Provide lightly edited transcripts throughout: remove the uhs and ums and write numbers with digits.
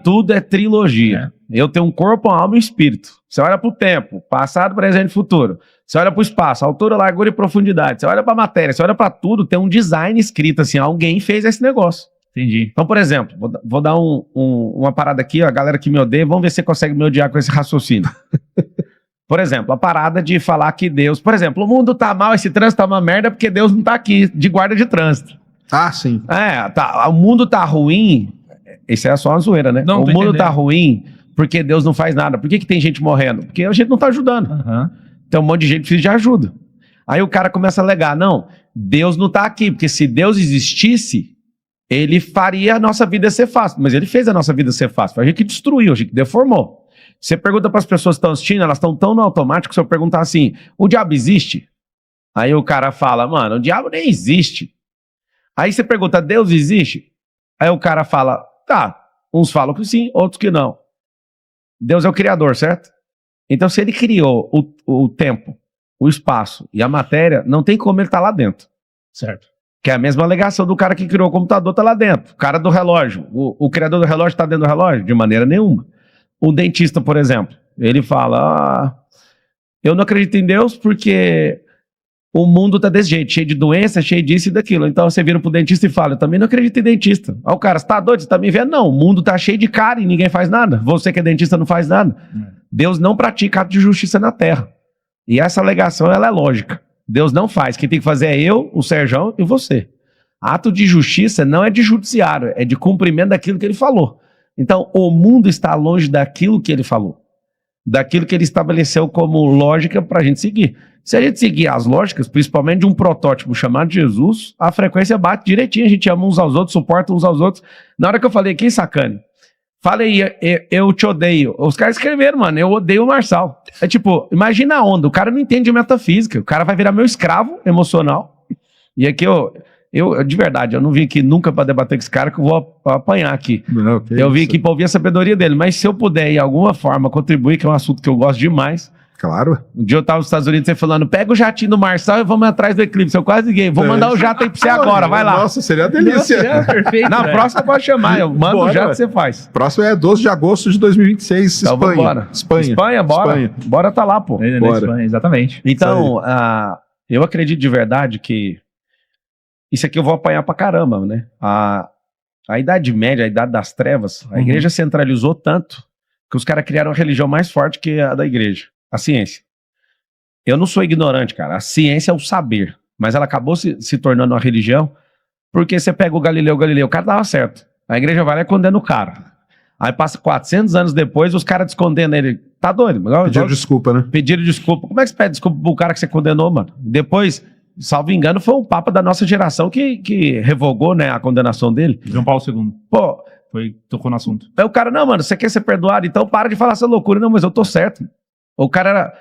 tudo é trilogia. Eu tenho um corpo, uma alma e um espírito. Você olha para o tempo, passado, presente e futuro. Você olha para o espaço, altura, largura e profundidade. Você olha para a matéria, você olha para tudo, tem um design escrito assim, alguém fez esse negócio. Entendi. Então, por exemplo, vou dar uma parada aqui, ó, a galera que me odeia, vamos ver se você consegue me odiar com esse raciocínio. Por exemplo, a parada de falar que Deus... Por exemplo, o mundo tá mal, esse trânsito tá uma merda porque Deus não tá aqui, de guarda de trânsito. Ah, sim. O mundo tá ruim... Isso é só uma zoeira, né? Não, o mundo entendendo. tá ruim porque Deus não faz nada. Por que tem gente morrendo? Porque a gente não tá ajudando. Uhum. Tem um monte de gente que precisa de ajuda. Aí o cara começa a alegar, não, Deus não tá aqui, porque se Deus existisse, ele faria a nossa vida ser fácil. Mas ele fez a nossa vida ser fácil. Foi a gente que destruiu, a gente que deformou. Você pergunta para as pessoas que estão assistindo, elas estão tão no automático, se eu perguntar assim, o diabo existe? Aí o cara fala, mano, o diabo nem existe. Aí você pergunta, Deus existe? Aí o cara fala, tá, uns falam que sim, outros que não. Deus é o criador, certo? Então se ele criou o tempo, o espaço e a matéria, não tem como ele estar lá dentro. Certo. Que é a mesma alegação do cara que criou o computador, tá lá dentro. O cara do relógio, o criador do relógio está dentro do relógio? De maneira nenhuma. O dentista, por exemplo, ele fala, eu não acredito em Deus porque o mundo tá desse jeito, cheio de doença, cheio disso e daquilo. Então você vira pro dentista e fala, eu também não acredito em dentista. Aí o cara, você tá doido? Você tá me vendo? Não, o mundo tá cheio de cara e ninguém faz nada. Você que é dentista não faz nada. Deus não pratica ato de justiça na terra. E essa alegação, ela é lógica. Deus não faz. Quem tem que fazer é eu, o Serjão e você. Ato de justiça não é de judiciário, é de cumprimento daquilo que ele falou. Então, o mundo está longe daquilo que ele falou. Daquilo que ele estabeleceu como lógica para a gente seguir. Se a gente seguir as lógicas, principalmente de um protótipo chamado Jesus, a frequência bate direitinho, a gente ama uns aos outros, suporta uns aos outros. Na hora que eu falei aqui, sacane, falei, eu te odeio. Os caras escreveram, mano, eu odeio o Marçal. É tipo, imagina a onda, o cara não entende metafísica, o cara vai virar meu escravo emocional. E aqui eu de verdade, eu não vim aqui nunca para debater com esse cara que eu vou apanhar aqui. Não, eu vim aqui para ouvir a sabedoria dele, mas se eu puder, de alguma forma, contribuir, que é um assunto que eu gosto demais. Claro. Um dia eu tava nos Estados Unidos, você falando, pega o jatinho do Marçal e vamos atrás do Eclipse. Eu quase liguei, vou mandar o jato aí pra você agora, vai lá. Nossa, seria uma delícia. Nossa, perfeito. Na próxima pode chamar, eu mando o jato que você faz. Próximo é 12 de agosto de 2026, Então, Espanha. Bora. Espanha, bora. Espanha. Bora tá lá, pô. Bora. Exatamente. Então, eu acredito de verdade que isso aqui eu vou apanhar pra caramba, né? A Idade Média, a Idade das Trevas, a igreja centralizou tanto que os caras criaram uma religião mais forte que a da igreja, a ciência. Eu não sou ignorante, cara. A ciência é o saber, mas ela acabou se tornando uma religião porque você pega o Galileu, o cara dava certo. A igreja vai lá e condena o cara. Aí passa 400 anos depois, os caras descondenam ele. Tá doido? Pediram desculpa, né? Pediram desculpa. Como é que você pede desculpa pro cara que você condenou, mano? Depois, salvo engano, foi um papa da nossa geração que revogou, né, a condenação dele. João Paulo II. Pô, Tocou no assunto. aí o cara, não, mano, você quer ser perdoado? Então para de falar essa loucura. Não, mas eu tô certo. O cara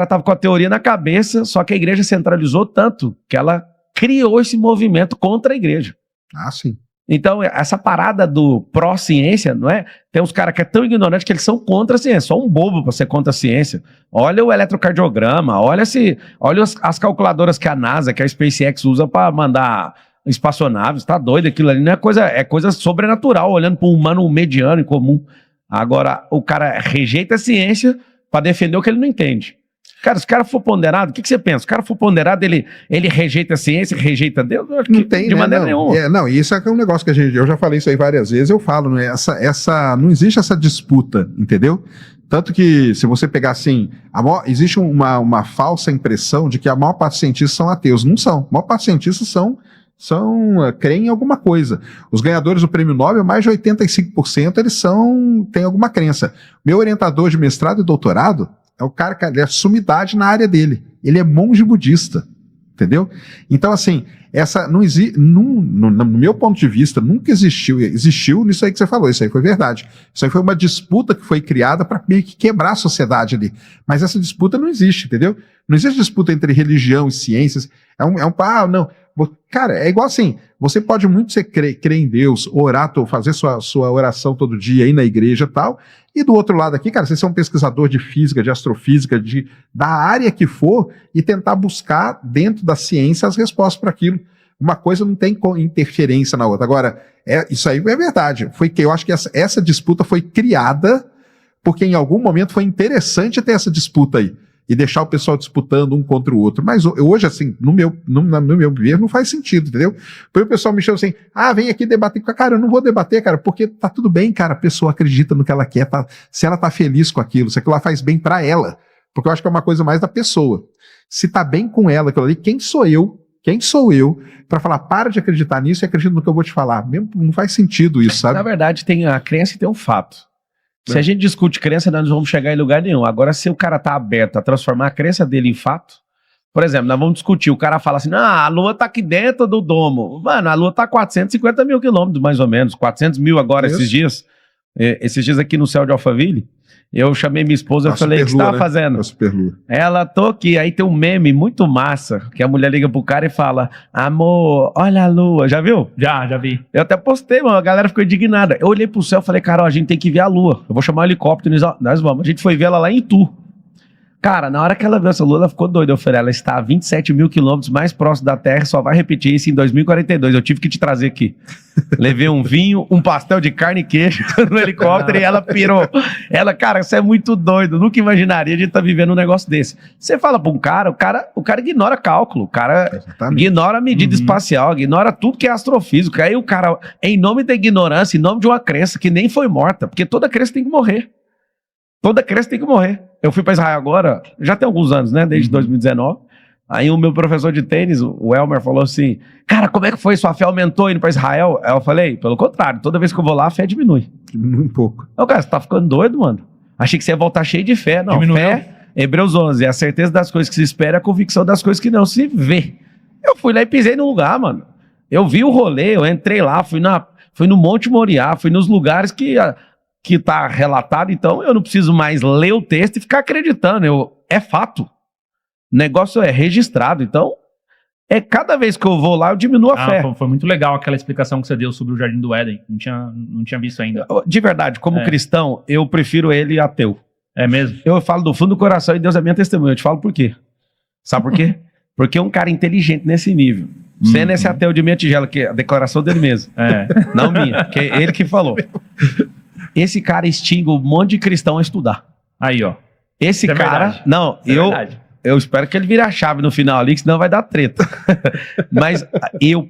tava com a teoria na cabeça, só que a igreja centralizou tanto que ela criou esse movimento contra a igreja. Ah, sim. Então, essa parada do pró-ciência, não é? Tem uns caras que é tão ignorante que eles são contra a ciência. Só um bobo pra ser contra a ciência. Olha o eletrocardiograma, olha as calculadoras que a NASA, que a SpaceX usa pra mandar espaçonaves. Tá doido aquilo ali. Não é coisa sobrenatural, olhando para um humano mediano e comum. Agora, o cara rejeita a ciência pra defender o que ele não entende. Cara, se o cara for ponderado, o que você pensa? Se o cara for ponderado, ele rejeita a ciência, rejeita Deus? Eu acho que Não tem, de né? maneira nenhuma. Não, isso é um negócio que eu já falei isso aí várias vezes, eu falo, né? Não existe essa disputa, entendeu? Tanto que, se você pegar assim, existe uma falsa impressão de que a maior parte dos cientistas são ateus. Não são. A maior parte dos cientistas creem em alguma coisa. Os ganhadores do prêmio Nobel, mais de 85%, eles têm alguma crença. Meu orientador de mestrado e doutorado é o cara que é sumidade na área dele. Ele é monge budista, entendeu? Então, assim, no meu ponto de vista, nunca existiu nisso aí que você falou, isso aí foi verdade. Isso aí foi uma disputa que foi criada para meio que quebrar a sociedade ali. Mas essa disputa não existe, entendeu? Não existe disputa entre religião e ciências. Não. Cara, é igual assim, você pode muito crer em Deus, orar, fazer sua oração todo dia aí na igreja e tal, e do outro lado aqui, cara, você ser um pesquisador de física, de astrofísica, da área que for, e tentar buscar dentro da ciência as respostas para aquilo. uma coisa não tem interferência na outra. Agora, isso aí é verdade. Foi que eu acho que essa disputa foi criada porque em algum momento foi interessante ter essa disputa aí. E deixar o pessoal disputando um contra o outro. Mas hoje, assim, no meu ver, não faz sentido, entendeu? Porque o pessoal me chama assim, vem aqui debater. Cara, eu não vou debater, cara, porque tá tudo bem, cara, a pessoa acredita no que ela quer, se ela tá feliz com aquilo, se aquilo lá faz bem pra ela. Porque eu acho que é uma coisa mais da pessoa. Se tá bem com ela, aquilo ali, quem sou eu pra falar, para de acreditar nisso e acredita no que eu vou te falar? Mesmo, não faz sentido isso, sabe? Na verdade, tem a crença e tem um fato. Se a gente discute crença, nós não vamos chegar em lugar nenhum. Agora, se o cara tá aberto a transformar a crença dele em fato, por exemplo, nós vamos discutir, o cara fala assim, a Lua tá aqui dentro do domo. Mano, a Lua tá a 450 mil quilômetros, mais ou menos, 400 mil agora, esses dias. Esses dias aqui no céu de Alphaville, eu chamei minha esposa e falei, o que você tava fazendo? Ela, tô aqui. Aí tem um meme muito massa, que a mulher liga pro cara e fala, amor, olha a Lua. Já viu? Já vi. Eu até postei, mano, a galera ficou indignada. Eu olhei pro céu e falei, Carol, a gente tem que ver a Lua. Eu vou chamar o helicóptero e nós vamos. A gente foi ver ela lá em Itu. Cara, na hora que ela viu essa Lua, ela ficou doida. Eu falei, ela está a 27 mil quilômetros mais próximo da Terra, só vai repetir isso em 2042. Eu tive que te trazer aqui. Levei um vinho, um pastel de carne e queijo no helicóptero e ela pirou. Ela, cara, você é muito doido. Nunca imaginaria a gente tá vivendo um negócio desse. Você fala pra um cara, o cara ignora cálculo, o cara ignora a medida espacial, ignora tudo que é astrofísico. Aí o cara, em nome da ignorância, em nome de uma crença que nem foi morta, porque toda crença tem que morrer. Toda crença tem que morrer. Eu fui para Israel agora, já tem alguns anos, né? Desde 2019. Aí o meu professor de tênis, o Elmer, falou assim, cara, como é que foi? Sua fé aumentou indo para Israel? Aí eu falei, pelo contrário, toda vez que eu vou lá, a fé diminui. Diminui um pouco. Não, cara, você tá ficando doido, mano? Achei que você ia voltar cheio de fé. Não, Diminuiu. Fé, Hebreus 11, é a certeza das coisas que se espera, a convicção das coisas que não se vê. Eu fui lá e pisei no lugar, mano. Eu vi o rolê, eu entrei lá, fui no Monte Moriá, fui nos lugares que tá relatado, então eu não preciso mais ler o texto e ficar acreditando, é fato. O negócio é registrado, então cada vez que eu vou lá eu diminuo a fé. Foi muito legal aquela explicação que você deu sobre o Jardim do Éden, não tinha visto ainda. De verdade, como cristão, eu prefiro ele ateu. É mesmo? Eu falo do fundo do coração e Deus é minha testemunha, eu te falo por quê. Sabe por quê? Porque um cara inteligente nesse nível, sendo esse ateu de minha tigela, que é a declaração dele mesmo, não minha, que é ele que falou. Esse cara extingue um monte de cristão a estudar. Aí, ó. Esse cara... Verdade. Não, eu espero que ele vire a chave no final ali, que senão vai dar treta. Mas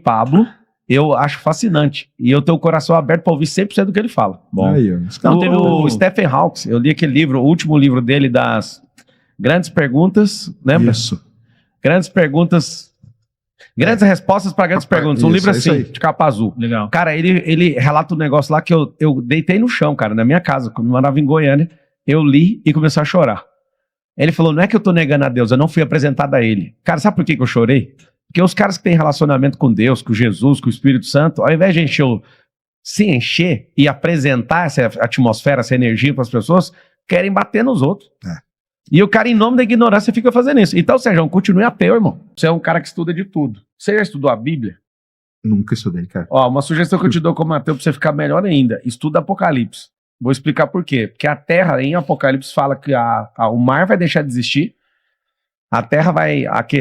Pablo, eu acho fascinante. E eu tenho o coração aberto para ouvir 100% do que ele fala. Bom. Aí, não, teve o Stephen Hawking, eu li aquele livro, o último livro dele das Grandes Perguntas, lembra? Isso. Grandes Perguntas... Grandes respostas para grandes perguntas. Um livro assim, de capa azul. Legal. Cara, ele relata um negócio lá que eu deitei no chão, cara, na minha casa, quando eu morava em Goiânia. Eu li e comecei a chorar. Ele falou, não é que eu tô negando a Deus, eu não fui apresentado a ele. Cara, sabe por que eu chorei? Porque os caras que têm relacionamento com Deus, com Jesus, com o Espírito Santo, ao invés de se encher e apresentar essa atmosfera, essa energia para as pessoas, querem bater nos outros. E o cara, em nome da ignorância, fica fazendo isso. Então, Sérgio, continue ateu, irmão. Você é um cara que estuda de tudo. Você já estudou a Bíblia? Nunca estudei, cara. Ó, uma sugestão que eu te dou como ateu pra você ficar melhor ainda. Estuda Apocalipse. Vou explicar por quê. Porque a Terra, em Apocalipse, fala que o mar vai deixar de existir, a Terra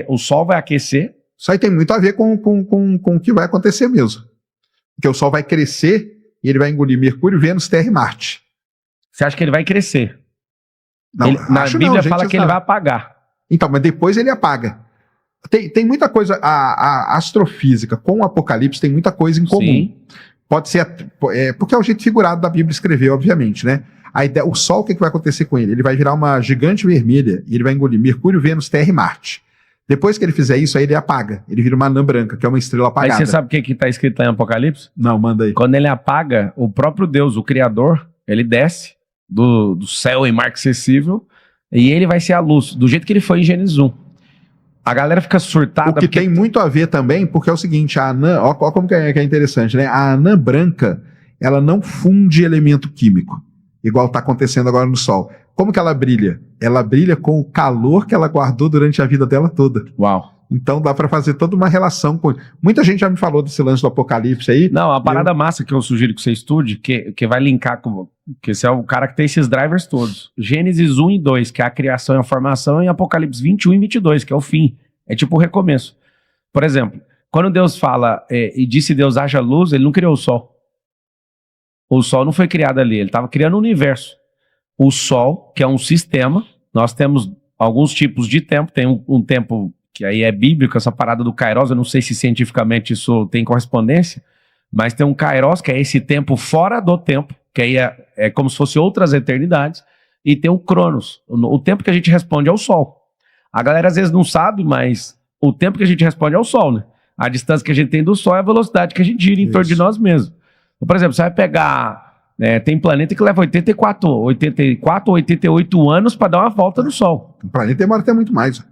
o Sol vai aquecer. Isso aí tem muito a ver com o que vai acontecer mesmo. Porque o Sol vai crescer e ele vai engolir Mercúrio, Vênus, Terra e Marte. Você acha que ele vai crescer? Não, na Bíblia fala que ele vai apagar. Então, mas depois ele apaga. Tem muita coisa, a astrofísica com o Apocalipse tem muita coisa em comum. Sim. Pode ser, porque é o jeito figurado da Bíblia escrever, obviamente, né? A ideia, o Sol, o que vai acontecer com ele? Ele vai virar uma gigante vermelha e ele vai engolir Mercúrio, Vênus, Terra e Marte. Depois que ele fizer isso, aí ele apaga. Ele vira uma anã branca, que é uma estrela apagada. Aí você sabe o que está escrito lá em Apocalipse? Não, manda aí. Quando ele apaga, o próprio Deus, o Criador, ele desce do céu em mar acessível e ele vai ser a luz, do jeito que ele foi em Gênesis 1. A galera fica surtada. O que tem muito a ver também, porque é o seguinte, a anã, ó como que é interessante, né? A anã branca, ela não funde elemento químico, igual está acontecendo agora no Sol. Como que ela brilha? Ela brilha com o calor que ela guardou durante a vida dela toda. Uau. Então dá para fazer toda uma relação com... Muita gente já me falou desse lance do Apocalipse aí. Não, a parada massa que eu sugiro que você estude, que vai linkar com... Que você é o cara que tem esses drivers todos. Gênesis 1 e 2, que é a criação e a formação, e Apocalipse 21 e 22, que é o fim. É tipo o recomeço. Por exemplo, Quando Deus fala e disse Deus haja luz, ele não criou o sol. O sol não foi criado ali, ele estava criando o universo. O sol, que é um sistema, nós temos alguns tipos de tempo, tem um tempo que aí é bíblico, essa parada do kairos, eu não sei se cientificamente isso tem correspondência, mas tem um kairos, que é esse tempo fora do tempo, que aí é como se fosse outras eternidades, e tem o cronos, o tempo que a gente responde ao sol. A galera às vezes não sabe, mas o tempo que a gente responde ao sol, né? A distância que a gente tem do sol é a velocidade que a gente gira em torno de nós mesmos. Então, por exemplo, você vai pegar... tem planeta que leva 84 ou 88 anos para dar uma volta no sol. O planeta demora até muito mais.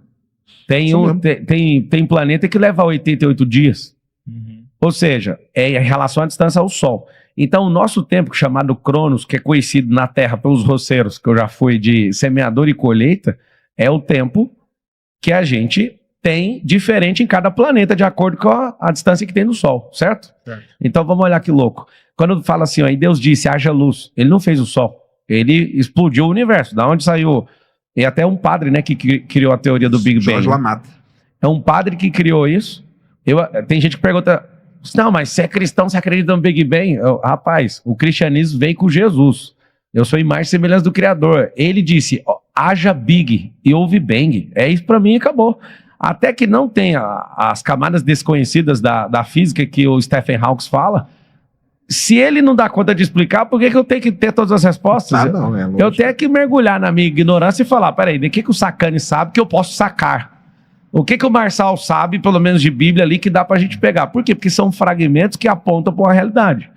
Tem planeta que leva 88 dias. Uhum. Ou seja, é em relação à distância ao sol. Então, o nosso tempo, chamado Cronos, que é conhecido na Terra pelos roceiros, que eu já fui de semeador e colheita, é o tempo que a gente tem diferente em cada planeta, de acordo com a distância que tem do Sol, certo? Certo. Então, vamos olhar que louco. Quando fala assim, ó, e Deus disse, haja luz, ele não fez o Sol, ele explodiu o universo. Da onde saiu? E até um padre, né, que criou a teoria do Big Bang. Jorge Lamata. É um padre que criou isso. Tem gente que pergunta, não, mas se é cristão, você acredita no Big Bang? Rapaz, o cristianismo veio com Jesus. Eu sou imagem e semelhança do Criador. Ele disse, haja Big e houve Bang. É isso pra mim e acabou. Até que não tenha as camadas desconhecidas da física que o Stephen Hawking fala, se ele não dá conta de explicar, por que eu tenho que ter todas as respostas? Não, é lógico. Eu tenho que mergulhar na minha ignorância e falar, peraí, de que o Sacani sabe que eu posso sacar? O que o Marçal sabe, pelo menos de Bíblia ali, que dá pra gente pegar? Por quê? Porque são fragmentos que apontam para uma realidade.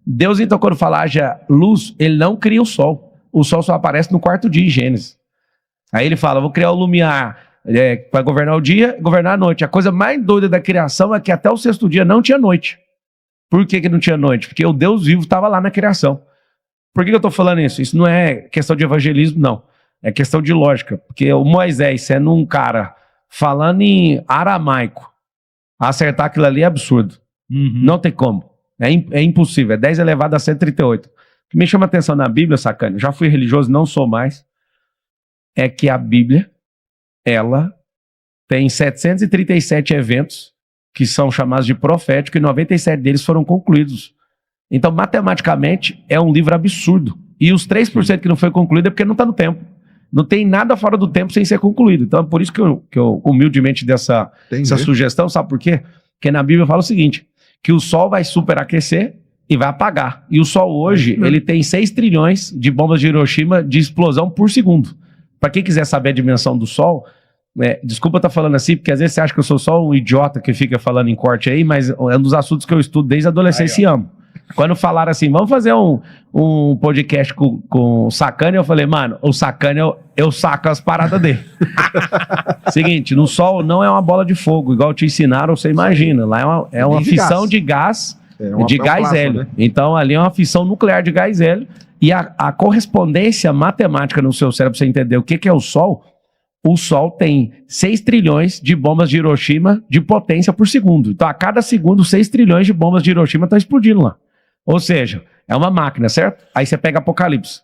Deus, então, quando fala haja luz, ele não cria o sol. O sol só aparece no quarto dia em Gênesis. Aí ele fala, vou criar o lumiar para governar o dia, governar a noite. A coisa mais doida da criação é que até o sexto dia não tinha noite. Por que não tinha noite? Porque o Deus vivo estava lá na criação. Por que eu estou falando isso? Isso não é questão de evangelismo, não. É questão de lógica. Porque o Moisés, sendo um cara falando em aramaico, acertar aquilo ali é absurdo. Uhum. Não tem como. É impossível. É 10 elevado a 138. O que me chama a atenção na Bíblia, Sacane, já fui religioso, não sou mais, é que a Bíblia, ela tem 737 eventos que são chamados de profético e 97 deles foram concluídos. Então, matematicamente, é um livro absurdo. E os 3% que não foi concluído é porque não está no tempo. Não tem nada fora do tempo sem ser concluído. Então, é por isso que eu humildemente dessa sugestão, sabe por quê? Porque na Bíblia fala o seguinte, que o Sol vai superaquecer e vai apagar. E o Sol hoje, ele tem 6 trilhões de bombas de Hiroshima de explosão por segundo. Para quem quiser saber a dimensão do Sol, desculpa eu estar falando assim, porque às vezes você acha que eu sou só um idiota que fica falando em corte aí, mas é um dos assuntos que eu estudo desde a adolescência e amo. Quando falaram assim, vamos fazer um podcast com o Sacani, eu falei, mano, o Sacani, eu saco as paradas dele. Seguinte, no Sol não é uma bola de fogo, igual te ensinaram, você imagina. Lá é uma fissão de gás, de gás hélio. Né? Então ali é uma fissão nuclear de gás hélio. E a correspondência matemática no seu cérebro, pra você entender o que é o Sol tem 6 trilhões de bombas de Hiroshima de potência por segundo. Então, a cada segundo, 6 trilhões de bombas de Hiroshima estão explodindo lá. Ou seja, é uma máquina, certo? Aí você pega Apocalipse.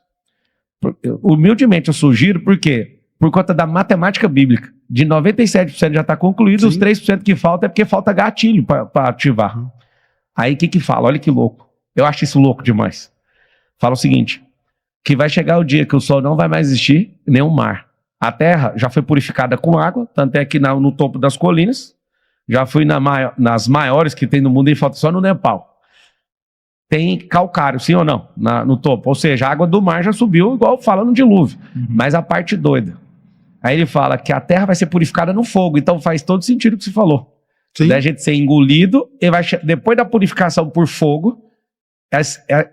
Humildemente eu sugiro, por quê? Por conta da matemática bíblica. De 97% já está concluído, Sim. Os 3% que falta é porque falta gatilho para ativar. Aí o que fala? Olha que louco. Eu acho isso louco demais. Fala o seguinte, que vai chegar o dia que o Sol não vai mais existir, nem o mar. A Terra já foi purificada com água, tanto é que no topo das colinas, já fui nas maiores que tem no mundo, e falta só no Nepal. Tem calcário, sim ou não? No topo. Ou seja, a água do mar já subiu, igual fala no dilúvio. Uhum. Mas a parte doida. Aí ele fala que a Terra vai ser purificada no fogo, então faz todo sentido o que você falou. Sim. Da gente ser engolido, e depois da purificação por fogo,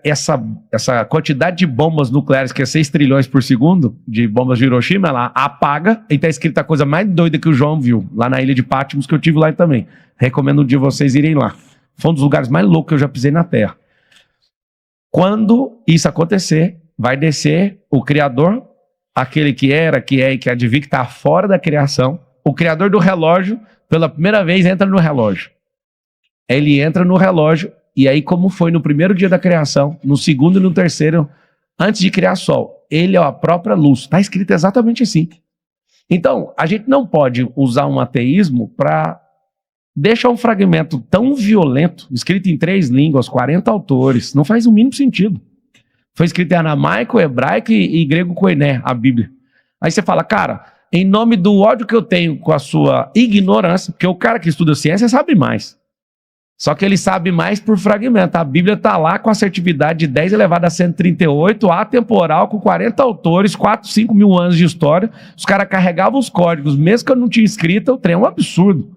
essa quantidade de bombas nucleares, que é 6 trilhões por segundo, de bombas de Hiroshima, ela apaga, e está escrita a coisa mais doida que o João viu, lá na ilha de Patmos, que eu tive lá também. Recomendo um dia vocês irem lá. Foi um dos lugares mais loucos que eu já pisei na Terra. Quando isso acontecer, vai descer o Criador, aquele que era, que é e que há de vir, que está fora da criação. O Criador do relógio, pela primeira vez, entra no relógio. Ele entra no relógio, e aí, como foi no primeiro dia da criação, no segundo e no terceiro, antes de criar Sol, ele é a própria luz. Está escrito exatamente assim. Então, a gente não pode usar um ateísmo para deixa um fragmento tão violento, escrito em 3 línguas, 40 autores, não faz o mínimo sentido. Foi escrito em aramaico, hebraico e grego koiné, a Bíblia. Aí você fala, cara, em nome do ódio que eu tenho com a sua ignorância, porque o cara que estuda ciência sabe mais. Só que ele sabe mais por fragmento. A Bíblia está lá com assertividade de 10 elevado a 138, atemporal, com 40 autores, 4, 5 mil anos de história. Os caras carregavam os códigos, mesmo que eu não tinha escrito, o trem é um absurdo.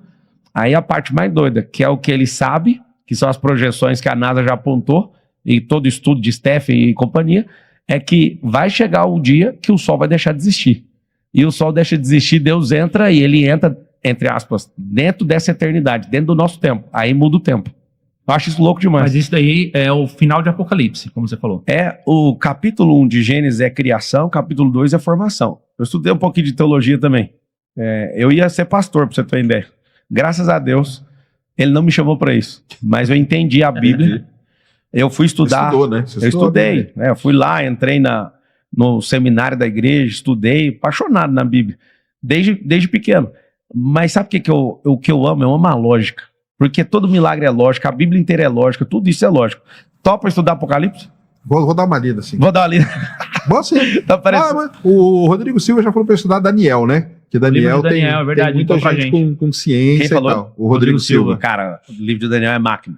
Aí a parte mais doida, que é o que ele sabe, que são as projeções que a NASA já apontou, e todo estudo de Stephen e companhia, é que vai chegar o dia que o Sol vai deixar de existir. E o Sol deixa de existir, Deus entra e ele entra, entre aspas, dentro dessa eternidade, dentro do nosso tempo. Aí muda o tempo. Eu acho isso louco demais. Mas isso daí é o final de Apocalipse, como você falou. É, o capítulo 1 de Gênesis é criação, capítulo 2 é formação. Eu estudei um pouquinho de teologia também. Eu ia ser pastor, pra você ter uma ideia. Graças a Deus, ele não me chamou para isso. Mas eu entendi a Bíblia. Eu fui estudar. Você estudou, né? Eu estudei. Eu fui lá, entrei no seminário da igreja, estudei, apaixonado na Bíblia. Desde pequeno. Mas sabe o que eu amo? Eu amo a lógica. Porque todo milagre é lógica, a Bíblia inteira é lógica, tudo isso é lógico. Topa estudar Apocalipse? Vou dar uma lida, assim. Vou dar uma lida. Bom, sim. Tá parecendo... Mas o Rodrigo Silva já falou para estudar Daniel, né? Que Daniel, Livro de Daniel, é verdade, tem muita então pra gente com ciência. Quem falou? E tal. O Rodrigo Silva. Cara, o livro de Daniel é máquina.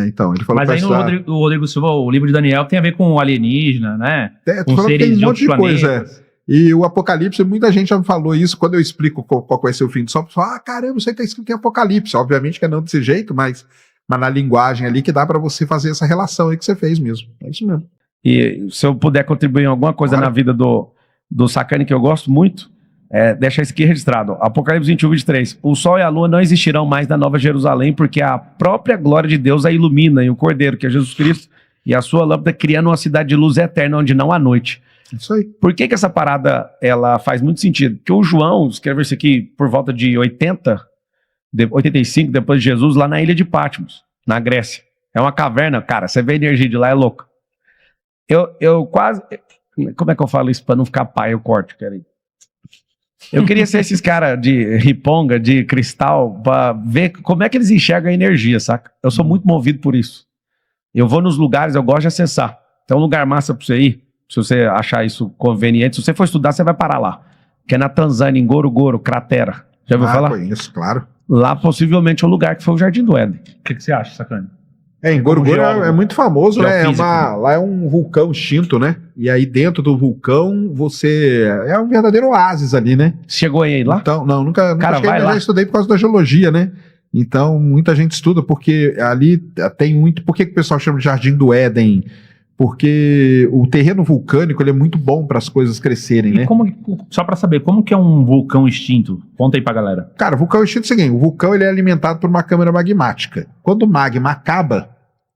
Então, ele falou Mas pra aí estudar. o Rodrigo Silva, o livro de Daniel tem a ver com alienígena, né? Tu Com falou que seres tem de um monte outros de coisa, planetas. E o Apocalipse, muita gente já me falou isso, quando eu explico qual vai ser o fim do sol, pessoal fala, caramba, isso aí tá escrito em Apocalipse. Obviamente que é não desse jeito, mas na linguagem ali que dá pra você fazer essa relação aí que você fez mesmo. É isso mesmo. E se eu puder contribuir em alguma coisa Claro. na vida do Sacani, que eu gosto muito, deixa isso aqui registrado. Apocalipse 21, 23. O sol e a lua não existirão mais na Nova Jerusalém, porque a própria glória de Deus a ilumina, e o Cordeiro, que é Jesus Cristo, e a sua lâmpada criando uma cidade de luz eterna, onde não há noite. Isso aí. Por que essa parada ela faz muito sentido? Porque o João escreveu isso aqui por volta de 85, depois de Jesus, lá na ilha de Patmos, na Grécia. É uma caverna, cara, você vê a energia de lá, é louco. Eu quase... Como é que eu falo isso para não ficar pai, eu corto, querido. Eu queria ser esses caras de riponga, de cristal, para ver como é que eles enxergam a energia, saca? Eu sou muito movido por isso. Eu vou nos lugares, eu gosto de acessar. Tem um lugar massa para você ir, se você achar isso conveniente. Se você for estudar, você vai parar lá. Que é na Tanzânia, em Ngorongoro, cratera. Já ouviu falar? Conheço, claro. Lá, possivelmente, é o lugar que foi o Jardim do Éden. O que você acha, Sacani? Em Ngorongoro geólogo, é muito famoso, né? geofísico. Lá é um vulcão extinto, né? E aí dentro do vulcão, é um verdadeiro oásis ali, né? Chegou aí lá? Então, não, nunca Cara, cheguei, vai mas lá. já estudei por causa da geologia, né? Então, muita gente estuda, porque ali tem muito... Por que o pessoal chama de Jardim do Éden? Porque o terreno vulcânico ele é muito bom para as coisas crescerem, né? Só pra saber, como que é um vulcão extinto? Conta aí pra galera. Cara, o vulcão extinto é o seguinte, o vulcão ele é alimentado por uma câmara magmática. Quando o magma acaba,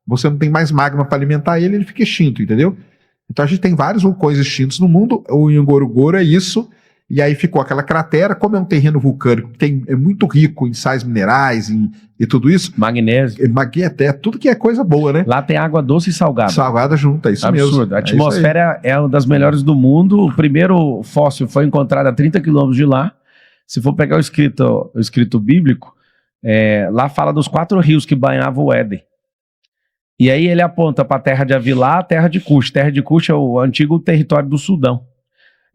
você não tem mais magma para alimentar ele fica extinto, entendeu? Então a gente tem vários vulcões extintos no mundo, o Ngorongoro é isso, e aí ficou aquela cratera, como é um terreno vulcânico que é muito rico em sais minerais e tudo isso, Magnésio. tudo que é coisa boa, né? Lá tem água doce e salgada. Salgada junto, é isso mesmo. Absurdo. A É isso aí. atmosfera é uma das melhores do mundo. O primeiro fóssil foi encontrado a 30 quilômetros de lá. Se for pegar o escrito bíblico, lá fala dos 4 rios que banhavam o Éden. E aí ele aponta para a terra de Avilá, a terra de Cush. Terra de Cush é o antigo território do Sudão.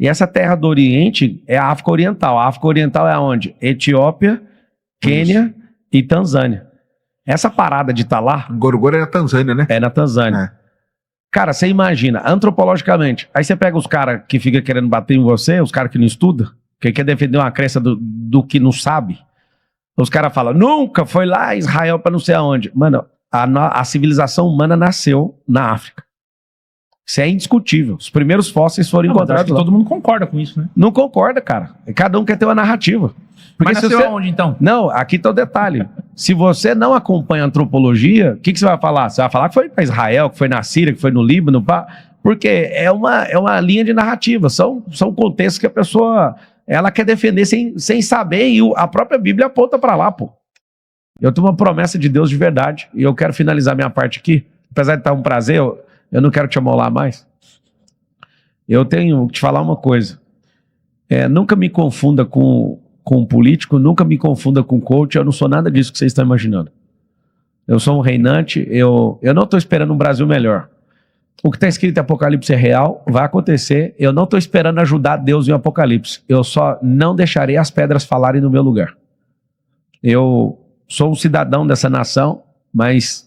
E essa terra do Oriente é a África Oriental. A África Oriental é aonde? Etiópia, Quênia e Tanzânia. Essa parada de estar lá Ngorongoro é na Tanzânia, né? é na Tanzânia. É. Cara, você imagina, antropologicamente, aí você pega os caras que ficam querendo bater em você, os caras que não estudam, que quer defender uma crença do que não sabe, os caras falam, nunca foi lá Israel para não sei aonde. Mano, a civilização humana nasceu na África. Isso é indiscutível. Os primeiros fósseis foram Mas acho encontrados que lá. todo mundo concorda com isso, né? Não concorda, cara. Cada um quer ter uma narrativa. Porque Mas se nasceu você... aonde, então? Não, aqui tá o detalhe. Se você não acompanha a antropologia, o que você vai falar? Você vai falar que foi para Israel, que foi na Síria, que foi no Líbano, porque é uma linha de narrativa. São contextos que a pessoa ela quer defender sem saber, e a própria Bíblia aponta para lá, pô. Eu tenho uma promessa de Deus de verdade, e eu quero finalizar minha parte aqui. Apesar de estar um prazer, eu não quero te amolar mais. Eu tenho que te falar uma coisa. Nunca me confunda com com político, nunca me confunda com coach, eu não sou nada disso que vocês estão imaginando. Eu sou um reinante, eu não estou esperando um Brasil melhor. O que está escrito em Apocalipse é real, vai acontecer. Eu não estou esperando ajudar Deus em Apocalipse. Eu só não deixarei as pedras falarem no meu lugar. Eu sou um cidadão dessa nação, mas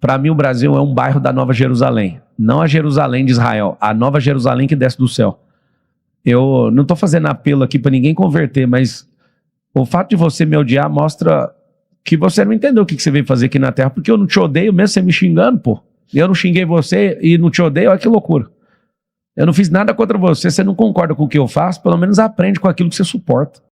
para mim o Brasil é um bairro da Nova Jerusalém. Não a Jerusalém de Israel, a Nova Jerusalém que desce do céu. Eu não estou fazendo apelo aqui para ninguém converter, mas o fato de você me odiar mostra que você não entendeu o que você veio fazer aqui na Terra, porque eu não te odeio mesmo você me xingando, pô. Eu não xinguei você e não te odeio, olha que loucura. Eu não fiz nada contra você, você não concorda com o que eu faço, pelo menos aprende com aquilo que você suporta.